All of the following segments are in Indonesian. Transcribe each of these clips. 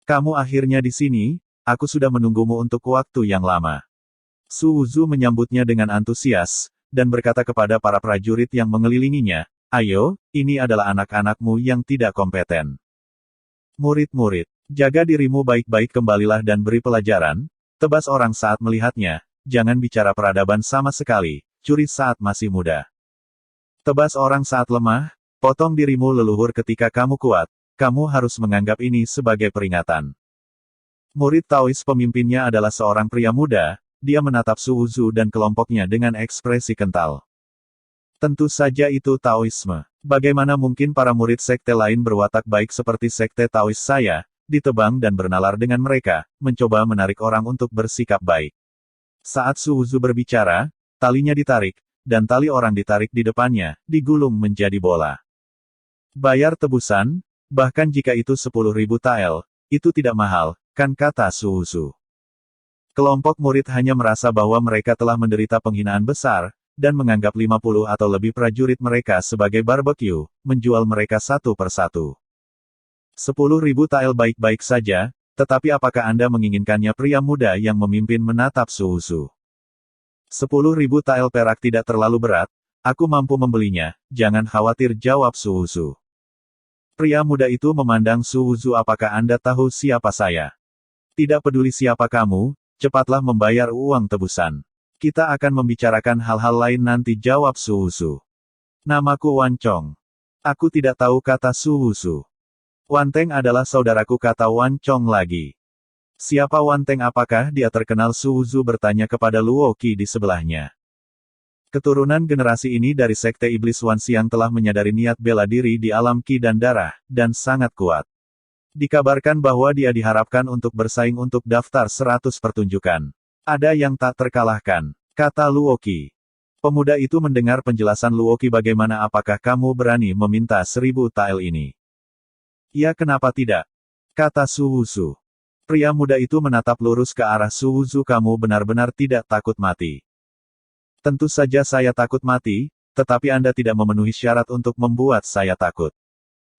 Kamu akhirnya di sini, aku sudah menunggumu untuk waktu yang lama. Su Wuzu menyambutnya dengan antusias, dan berkata kepada para prajurit yang mengelilinginya, ayo, ini adalah anak-anakmu yang tidak kompeten. Murid-murid, jaga dirimu baik-baik kembalilah dan beri pelajaran, tebas orang saat melihatnya, jangan bicara peradaban sama sekali, curi saat masih muda. Tebas orang saat lemah, potong dirimu leluhur ketika kamu kuat, kamu harus menganggap ini sebagai peringatan. Murid Taois pemimpinnya adalah seorang pria muda, dia menatap Su Wuzu dan kelompoknya dengan ekspresi kental. Tentu saja itu Taoisme. Bagaimana mungkin para murid sekte lain berwatak baik seperti sekte Taois saya, ditebang dan bernalar dengan mereka, mencoba menarik orang untuk bersikap baik. Saat Su Wuzu berbicara, talinya ditarik, dan tali orang ditarik di depannya, digulung menjadi bola. Bayar tebusan, bahkan jika itu 10.000 tael, itu tidak mahal, kan kata Su Wuzu. Kelompok murid hanya merasa bahwa mereka telah menderita penghinaan besar, dan menganggap 50 atau lebih prajurit mereka sebagai barbeque, menjual mereka satu persatu. 10.000 tael baik-baik saja, tetapi apakah Anda menginginkannya? Pria muda yang memimpin menatap Su Wuzu. 10.000 tael perak tidak terlalu berat, aku mampu membelinya, jangan khawatir jawab Su Wuzu. Pria muda itu memandang Su Wuzu. Apakah Anda tahu siapa saya? Tidak peduli siapa kamu, cepatlah membayar uang tebusan. Kita akan membicarakan hal-hal lain nanti jawab Su Wuzu. Namaku Wan Chong. Aku tidak tahu kata Su Wuzu. Wan Teng adalah saudaraku kata Wan Chong lagi. Siapa Wan Teng? Apakah dia terkenal? Su Wuzu bertanya kepada Luo Qi di sebelahnya. Keturunan generasi ini dari sekte iblis Wan Xiang telah menyadari niat bela diri di alam Qi dan darah, dan sangat kuat. Dikabarkan bahwa dia diharapkan untuk bersaing untuk daftar 100 pertunjukan. Ada yang tak terkalahkan, kata Luo Qi. Pemuda itu mendengar penjelasan Luo Qi. Bagaimana? Apakah kamu berani meminta 1.000 tael ini? Ya, kenapa tidak? Kata Su Wuzu. Pria muda itu menatap lurus ke arah Su Wuzu. Kamu benar-benar tidak takut mati? Tentu saja saya takut mati, tetapi Anda tidak memenuhi syarat untuk membuat saya takut.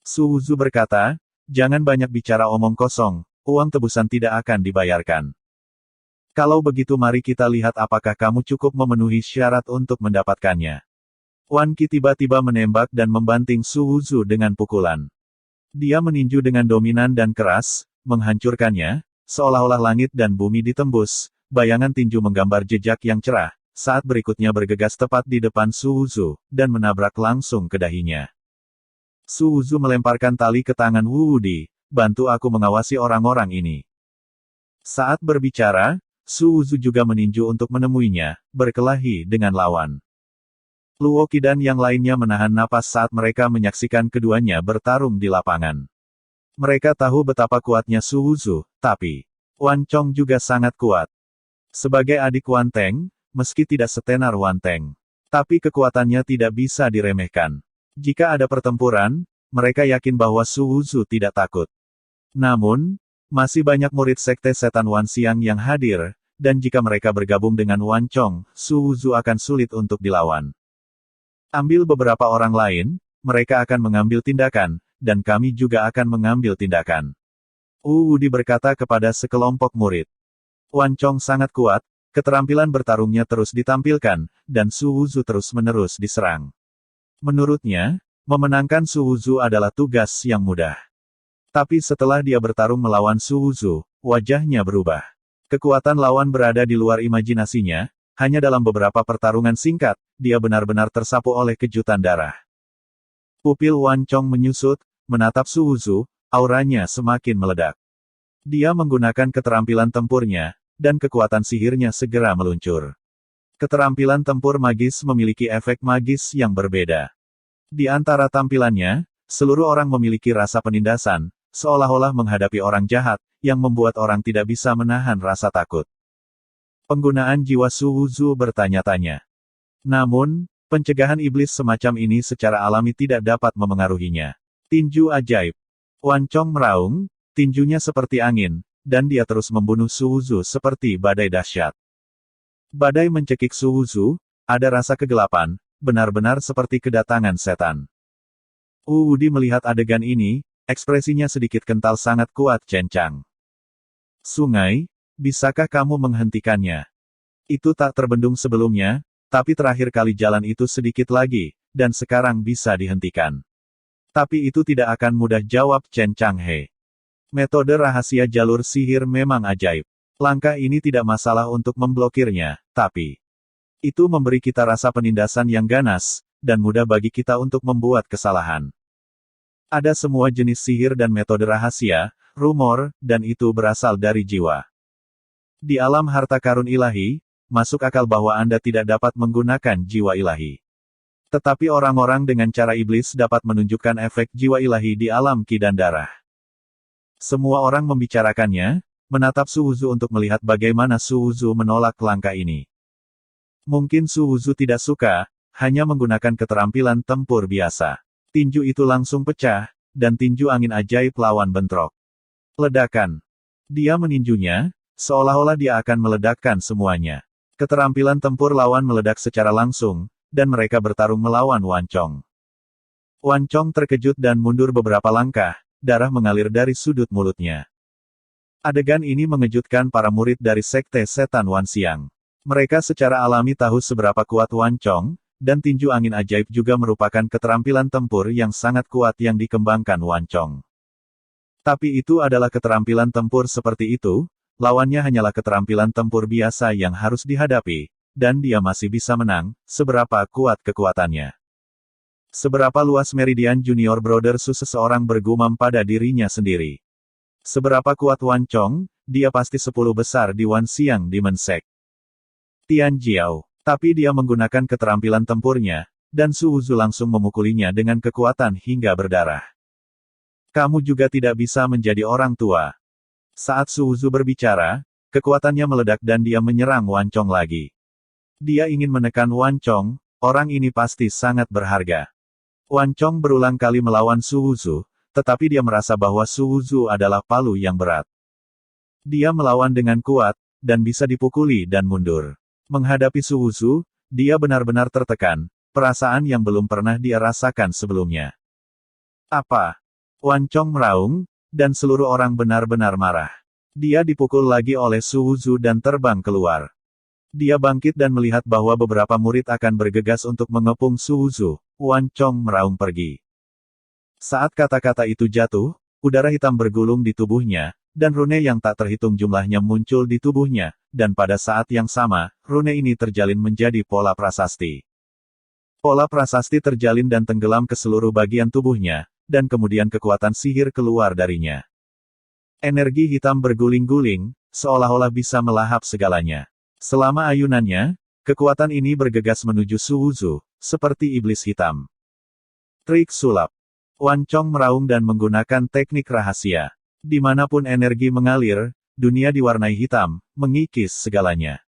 Su Wuzu berkata, jangan banyak bicara omong kosong, uang tebusan tidak akan dibayarkan. Kalau begitu mari kita lihat apakah kamu cukup memenuhi syarat untuk mendapatkannya. Wan Qi tiba-tiba menembak dan membanting Su Wuzu dengan pukulan. Dia meninju dengan dominan dan keras, menghancurkannya, seolah-olah langit dan bumi ditembus, bayangan tinju menggambar jejak yang cerah, saat berikutnya bergegas tepat di depan Su Wuzu, dan menabrak langsung ke dahinya. Su Wuzu melemparkan tali ke tangan Wu Wudi, bantu aku mengawasi orang-orang ini. Saat berbicara, Su Wuzu juga meninju untuk menemuinya, berkelahi dengan lawan. Luo Qi dan yang lainnya menahan napas saat mereka menyaksikan keduanya bertarung di lapangan. Mereka tahu betapa kuatnya Su Wuzu, tapi Wan Chong juga sangat kuat. Sebagai adik Wan Teng, meski tidak setenar Wan Teng, tapi kekuatannya tidak bisa diremehkan. Jika ada pertempuran, mereka yakin bahwa Su Wuzu tidak takut. Namun, masih banyak murid sekte setan Wan Xiang yang hadir, dan jika mereka bergabung dengan Wan Chong, Su Wuzu akan sulit untuk dilawan. Ambil beberapa orang lain, mereka akan mengambil tindakan, dan kami juga akan mengambil tindakan. Wu Wudi berkata kepada sekelompok murid. Wan Chong sangat kuat, keterampilan bertarungnya terus ditampilkan, dan Su Wuzu terus-menerus diserang. Menurutnya, memenangkan Su Wuzu adalah tugas yang mudah. Tapi setelah dia bertarung melawan Su Wuzu, wajahnya berubah. Kekuatan lawan berada di luar imajinasinya, hanya dalam beberapa pertarungan singkat, dia benar-benar tersapu oleh kejutan darah. Pupil Wan Chong menyusut, menatap Su Wuzu, auranya semakin meledak. Dia menggunakan keterampilan tempurnya, dan kekuatan sihirnya segera meluncur. Keterampilan tempur magis memiliki efek magis yang berbeda. Di antara tampilannya, seluruh orang memiliki rasa penindasan, seolah-olah menghadapi orang jahat, yang membuat orang tidak bisa menahan rasa takut. Penggunaan jiwa Su Wuzu bertanya-tanya. Namun, pencegahan iblis semacam ini secara alami tidak dapat memengaruhinya. Tinju ajaib. Wan Chong meraung, tinjunya seperti angin, dan dia terus membunuh Su Wuzu seperti badai dahsyat. Badai mencekik Su Wuzu, ada rasa kegelapan, benar-benar seperti kedatangan setan. Wu Wudi melihat adegan ini, ekspresinya sedikit kental sangat kuat cencang. Sungai, bisakah kamu menghentikannya? Itu tak terbendung sebelumnya, tapi terakhir kali jalan itu sedikit lagi, dan sekarang bisa dihentikan. Tapi itu tidak akan mudah, jawab Chen Changhe. Metode rahasia jalur sihir memang ajaib. Langkah ini tidak masalah untuk memblokirnya, tapi itu memberi kita rasa penindasan yang ganas, dan mudah bagi kita untuk membuat kesalahan. Ada semua jenis sihir dan metode rahasia, rumor, dan itu berasal dari jiwa. Di alam harta karun ilahi, masuk akal bahwa Anda tidak dapat menggunakan jiwa ilahi. Tetapi orang-orang dengan cara iblis dapat menunjukkan efek jiwa ilahi di alam ki dan darah. Semua orang membicarakannya, menatap Su Wuzu untuk melihat bagaimana Su Wuzu menolak langkah ini. Mungkin Su Wuzu tidak suka, hanya menggunakan keterampilan tempur biasa. Tinju itu langsung pecah, dan tinju angin ajaib lawan bentrok. Ledakan. Dia meninjunya, seolah-olah dia akan meledakkan semuanya. Keterampilan tempur lawan meledak secara langsung, dan mereka bertarung melawan Wan Chong. Wan Chong terkejut dan mundur beberapa langkah, darah mengalir dari sudut mulutnya. Adegan ini mengejutkan para murid dari Sekte Setan Wan Xiang. Mereka secara alami tahu seberapa kuat Wan Chong, dan tinju angin ajaib juga merupakan keterampilan tempur yang sangat kuat yang dikembangkan Wan Chong. Tapi itu adalah keterampilan tempur seperti itu, lawannya hanyalah keterampilan tempur biasa yang harus dihadapi, dan dia masih bisa menang, seberapa kuat kekuatannya. Seberapa luas meridian Junior Brother Su, seseorang bergumam pada dirinya sendiri. Seberapa kuat Wan Chong, dia pasti 10 besar di Wan Xiang Demon Sect. Tian Jiao. Tapi dia menggunakan keterampilan tempurnya, dan Su Wuzu langsung memukulinya dengan kekuatan hingga berdarah. Kamu juga tidak bisa menjadi orang tua. Saat Su Wuzu berbicara, kekuatannya meledak dan dia menyerang Wan Chong lagi. Dia ingin menekan Wan Chong, orang ini pasti sangat berharga. Wan Chong berulang kali melawan Su Wuzu, tetapi dia merasa bahwa Su Wuzu adalah palu yang berat. Dia melawan dengan kuat, dan bisa dipukuli dan mundur. Menghadapi Su Wuzu, dia benar-benar tertekan, perasaan yang belum pernah dia rasakan sebelumnya. Apa? Wan Chong meraung, dan seluruh orang benar-benar marah. Dia dipukul lagi oleh Su Wuzu dan terbang keluar. Dia bangkit dan melihat bahwa beberapa murid akan bergegas untuk mengepung Su Wuzu. Wan Chong meraung pergi. Saat kata-kata itu jatuh, udara hitam bergulung di tubuhnya, dan rune yang tak terhitung jumlahnya muncul di tubuhnya, dan pada saat yang sama, rune ini terjalin menjadi pola prasasti. Pola prasasti terjalin dan tenggelam ke seluruh bagian tubuhnya, dan kemudian kekuatan sihir keluar darinya. Energi hitam berguling-guling, seolah-olah bisa melahap segalanya. Selama ayunannya, kekuatan ini bergegas menuju Su Wuzu, seperti iblis hitam. Trik sulap. Wan Chong meraung dan menggunakan teknik rahasia. Dimanapun energi mengalir, dunia diwarnai hitam, mengikis segalanya.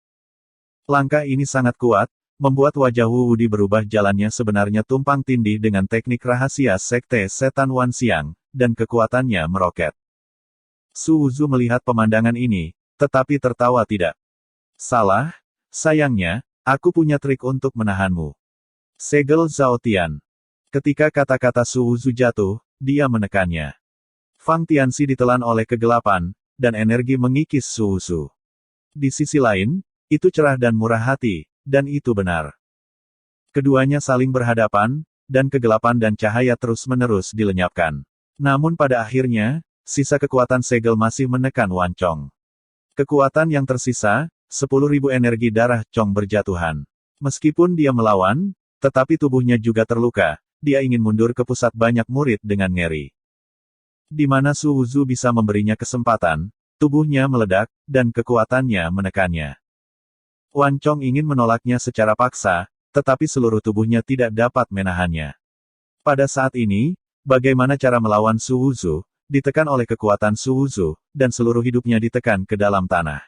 Langkah ini sangat kuat, membuat wajah Wu Wudi berubah, jalannya sebenarnya tumpang tindih dengan teknik rahasia Sekte Setan Wan Xiang, dan kekuatannya meroket. Su Wuzu melihat pemandangan ini, tetapi tertawa tidak. Salah, sayangnya, aku punya trik untuk menahanmu. Segel Zhao Tian. Ketika kata-kata Su Wuzu jatuh, dia menekannya. Fang Tianxi ditelan oleh kegelapan, dan energi mengikis Su Wuzu. Di sisi lain, itu cerah dan murah hati, dan itu benar. Keduanya saling berhadapan, dan kegelapan dan cahaya terus-menerus dilenyapkan. Namun pada akhirnya, sisa kekuatan segel masih menekan Wan Chong. Kekuatan yang tersisa, 10.000 energi darah Chong berjatuhan. Meskipun dia melawan, tetapi tubuhnya juga terluka, dia ingin mundur ke pusat banyak murid dengan ngeri. Di mana Su Wuzu bisa memberinya kesempatan, tubuhnya meledak, dan kekuatannya menekannya. Wan Chong ingin menolaknya secara paksa, tetapi seluruh tubuhnya tidak dapat menahannya. Pada saat ini, bagaimana cara melawan Su Wuzu, ditekan oleh kekuatan Su Wuzu, dan seluruh hidupnya ditekan ke dalam tanah.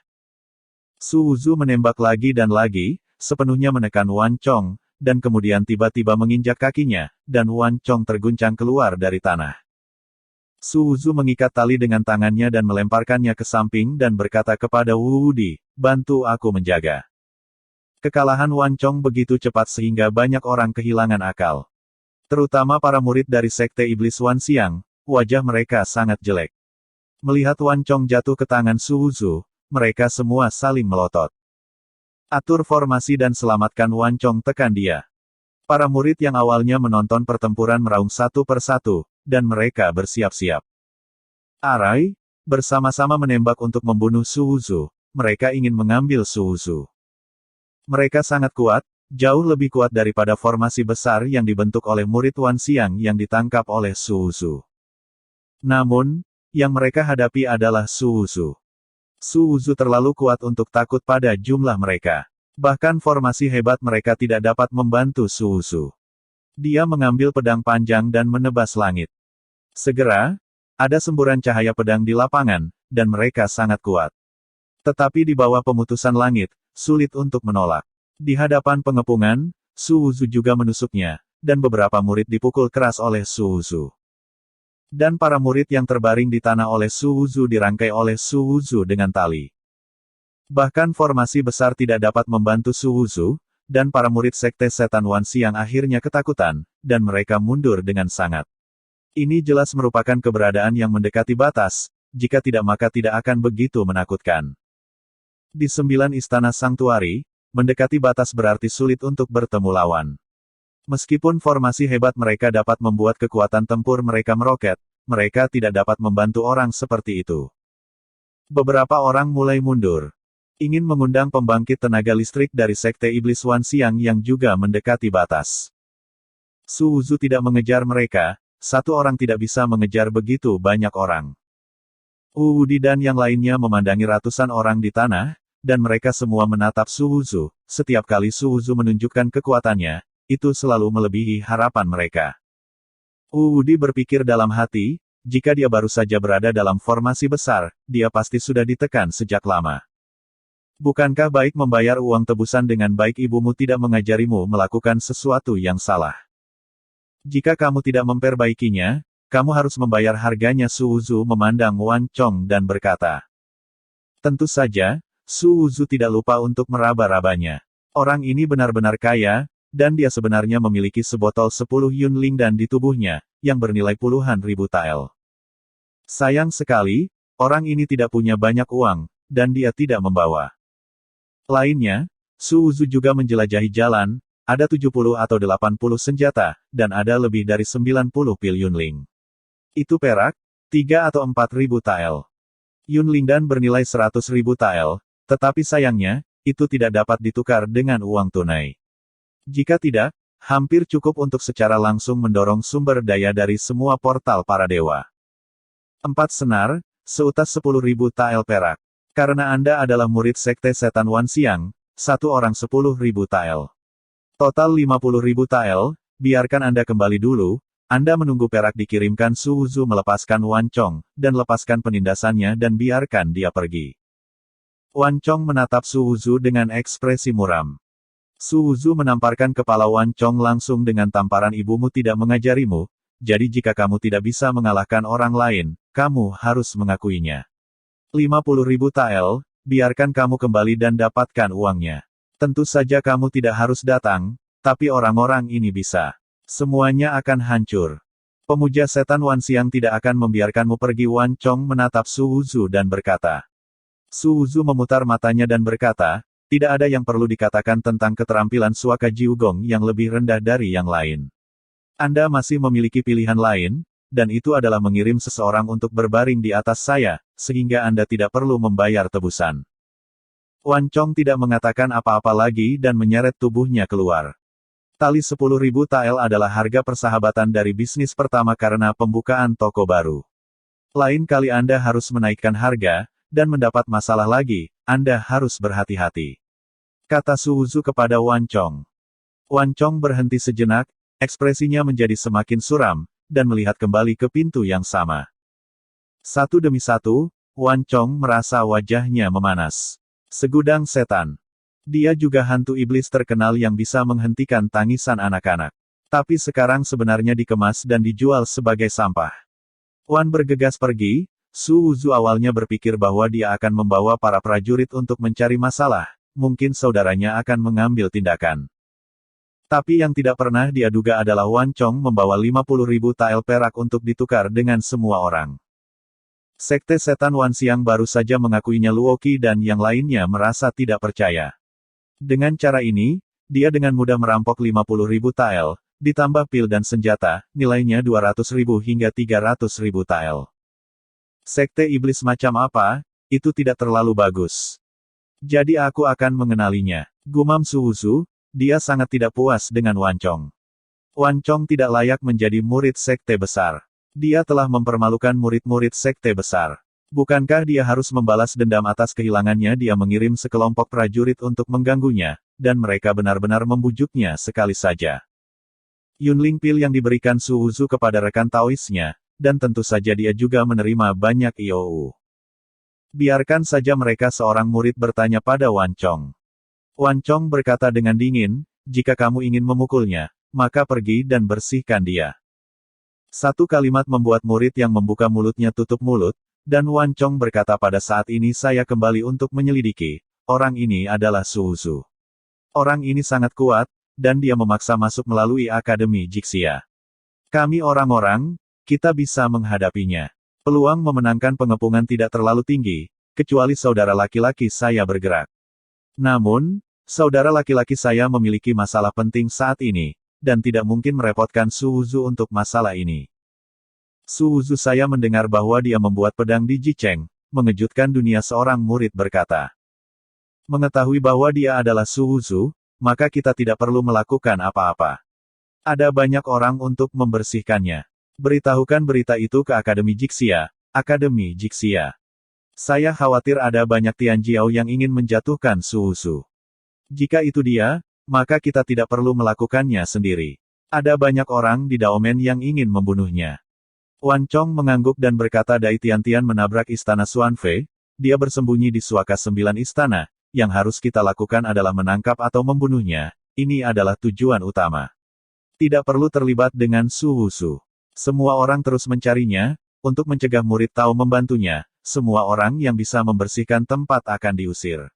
Su Wuzu menembak lagi dan lagi, sepenuhnya menekan Wan Chong, dan kemudian tiba-tiba menginjak kakinya, dan Wan Chong terguncang keluar dari tanah. Su Wuzu mengikat tali dengan tangannya dan melemparkannya ke samping dan berkata kepada Wu Wudi, "Bantu aku menjaga." Kekalahan Wan Chong begitu cepat sehingga banyak orang kehilangan akal. Terutama para murid dari Sekte Iblis Wan Xiang, wajah mereka sangat jelek. Melihat Wan Chong jatuh ke tangan Su Wuzu, mereka semua saling melotot. Atur formasi dan selamatkan Wan Chong, tekan dia. Para murid yang awalnya menonton pertempuran meraung satu persatu, dan mereka bersiap-siap. Arai, bersama-sama menembak untuk membunuh Su Wuzu. Mereka ingin mengambil Su Wuzu. Mereka sangat kuat, jauh lebih kuat daripada formasi besar yang dibentuk oleh murid Wan Xiang yang ditangkap oleh Su Wuzu. Namun, yang mereka hadapi adalah Su Wuzu. Su Wuzu terlalu kuat untuk takut pada jumlah mereka. Bahkan formasi hebat mereka tidak dapat membantu Su Wuzu. Dia mengambil pedang panjang dan menebas langit. Segera, ada semburan cahaya pedang di lapangan, dan mereka sangat kuat. Tetapi di bawah pemutusan langit, sulit untuk menolak. Di hadapan pengepungan, Su Wuzu juga menusuknya, dan beberapa murid dipukul keras oleh Su Wuzu. Dan para murid yang terbaring di tanah oleh Su Wuzu dirangkai oleh Su Wuzu dengan tali. Bahkan formasi besar tidak dapat membantu Su Wuzu, dan para murid Sekte Setan Wan Xiang akhirnya ketakutan, dan mereka mundur dengan sangat. Ini jelas merupakan keberadaan yang mendekati batas, jika tidak maka tidak akan begitu menakutkan. Di 9 istana Sanktuari, mendekati batas berarti sulit untuk bertemu lawan. Meskipun formasi hebat mereka dapat membuat kekuatan tempur mereka meroket, mereka tidak dapat membantu orang seperti itu. Beberapa orang mulai mundur. Ingin mengundang pembangkit tenaga listrik dari Sekte Iblis Wan Xiang yang juga mendekati batas. Su Wuzu tidak mengejar mereka, satu orang tidak bisa mengejar begitu banyak orang. Wu Wudi dan yang lainnya memandangi ratusan orang di tanah, dan mereka semua menatap Su Wuzu. Setiap kali Su Wuzu menunjukkan kekuatannya, itu selalu melebihi harapan mereka. Wu Wudi berpikir dalam hati, jika dia baru saja berada dalam formasi besar, dia pasti sudah ditekan sejak lama. Bukankah baik membayar uang tebusan dengan baik ibumu tidak mengajarimu melakukan sesuatu yang salah? Jika kamu tidak memperbaikinya, kamu harus membayar harganya. Su Wuzu memandang Wan Chong dan berkata. Tentu saja, Su Wuzu tidak lupa untuk meraba-rabanya. Orang ini benar-benar kaya, dan dia sebenarnya memiliki sebotol 10 Yunling dan di tubuhnya, yang bernilai puluhan ribu tael. Sayang sekali, orang ini tidak punya banyak uang, dan dia tidak membawa. Lainnya, Su Wuzu juga menjelajahi jalan, ada 70 atau 80 senjata, dan ada lebih dari 90 pil Yunling. Itu perak, 3 atau 4 ribu tael. Yunling dan bernilai 100 ribu tael, tetapi sayangnya, itu tidak dapat ditukar dengan uang tunai. Jika tidak, hampir cukup untuk secara langsung mendorong sumber daya dari semua portal para dewa. 4 senar, seutas 10.000 tael perak. Karena Anda adalah murid Sekte Setan Wan Xiang, satu orang 10.000 tael. Total 50.000 tael, biarkan Anda kembali dulu, Anda menunggu perak dikirimkan. Su Wuzu melepaskan Wan Chong, dan lepaskan penindasannya dan biarkan dia pergi. Wan Chong menatap Su Wuzu dengan ekspresi muram. Su Wuzu menamparkan kepala Wan Chong langsung dengan tamparan, ibumu tidak mengajarimu, jadi jika kamu tidak bisa mengalahkan orang lain, kamu harus mengakuinya. 50.000 tael, biarkan kamu kembali dan dapatkan uangnya. Tentu saja kamu tidak harus datang, tapi orang-orang ini bisa. Semuanya akan hancur. Pemuja setan Wan Xiang tidak akan membiarkanmu pergi. Wan Chong menatap Su Wuzu dan berkata. Su Wuzu memutar matanya dan berkata, tidak ada yang perlu dikatakan tentang keterampilan Suaka Jiugong yang lebih rendah dari yang lain. Anda masih memiliki pilihan lain, dan itu adalah mengirim seseorang untuk berbaring di atas saya, sehingga Anda tidak perlu membayar tebusan. Wan Chong tidak mengatakan apa-apa lagi dan menyeret tubuhnya keluar. Tali 10.000 tael adalah harga persahabatan dari bisnis pertama karena pembukaan toko baru. Lain kali Anda harus menaikkan harga, dan mendapat masalah lagi, Anda harus berhati-hati. Kata Su Wuzu kepada Wan Chong. Wan Chong berhenti sejenak, ekspresinya menjadi semakin suram, dan melihat kembali ke pintu yang sama. Satu demi satu, Wan Chong merasa wajahnya memanas. Segudang setan. Dia juga hantu iblis terkenal yang bisa menghentikan tangisan anak-anak. Tapi sekarang sebenarnya dikemas dan dijual sebagai sampah. Wan bergegas pergi. Su Wuzu awalnya berpikir bahwa dia akan membawa para prajurit untuk mencari masalah, mungkin saudaranya akan mengambil tindakan. Tapi yang tidak pernah dia duga adalah Wan Chong membawa 50.000 tael perak untuk ditukar dengan semua orang. Sekte Setan Wanxiang baru saja mengakuinya Luoqi dan yang lainnya merasa tidak percaya. Dengan cara ini, dia dengan mudah merampok 50.000 tael, ditambah pil dan senjata, nilainya 200.000 hingga 300.000 tael. Sekte iblis macam apa? Itu tidak terlalu bagus. Jadi aku akan mengenalinya. Gumam Su Wuzu, dia sangat tidak puas dengan Wan Chong. Wan Chong tidak layak menjadi murid sekte besar. Dia telah mempermalukan murid-murid sekte besar. Bukankah dia harus membalas dendam atas kehilangannya? Dia mengirim sekelompok prajurit untuk mengganggunya, dan mereka benar-benar membujuknya sekali saja. Yunling Pil yang diberikan Su Wuzu kepada rekan Taoisnya, dan tentu saja dia juga menerima banyak IOU. Biarkan saja mereka seorang murid bertanya pada Wan Chong. Wan Chong berkata dengan dingin, jika kamu ingin memukulnya, maka pergi dan bersihkan dia. Satu kalimat membuat murid yang membuka mulutnya tutup mulut, dan Wan Chong berkata pada saat ini saya kembali untuk menyelidiki, orang ini adalah Su Wuzu. Orang ini sangat kuat, dan dia memaksa masuk melalui Akademi Jixia. Kami orang-orang, kita bisa menghadapinya. Peluang memenangkan pengepungan tidak terlalu tinggi, kecuali saudara laki-laki saya bergerak. Namun, saudara laki-laki saya memiliki masalah penting saat ini, dan tidak mungkin merepotkan Su Wuzu untuk masalah ini. Su Wuzu saya mendengar bahwa dia membuat pedang di Jicheng, mengejutkan dunia seorang murid berkata. Mengetahui bahwa dia adalah Su Wuzu, maka kita tidak perlu melakukan apa-apa. Ada banyak orang untuk membersihkannya. Beritahukan berita itu ke Akademi Jixia, Akademi Jixia. Saya khawatir ada banyak Tianjiao yang ingin menjatuhkan Su Wuzu. Jika itu dia, maka kita tidak perlu melakukannya sendiri. Ada banyak orang di Daomen yang ingin membunuhnya. Wan Chong mengangguk dan berkata Dai Tiantian menabrak istana Xuanfei, dia bersembunyi di suaka 9 istana, yang harus kita lakukan adalah menangkap atau membunuhnya, ini adalah tujuan utama. Tidak perlu terlibat dengan Su Wuzu. Semua orang terus mencarinya, untuk mencegah murid Tao membantunya, semua orang yang bisa membersihkan tempat akan diusir.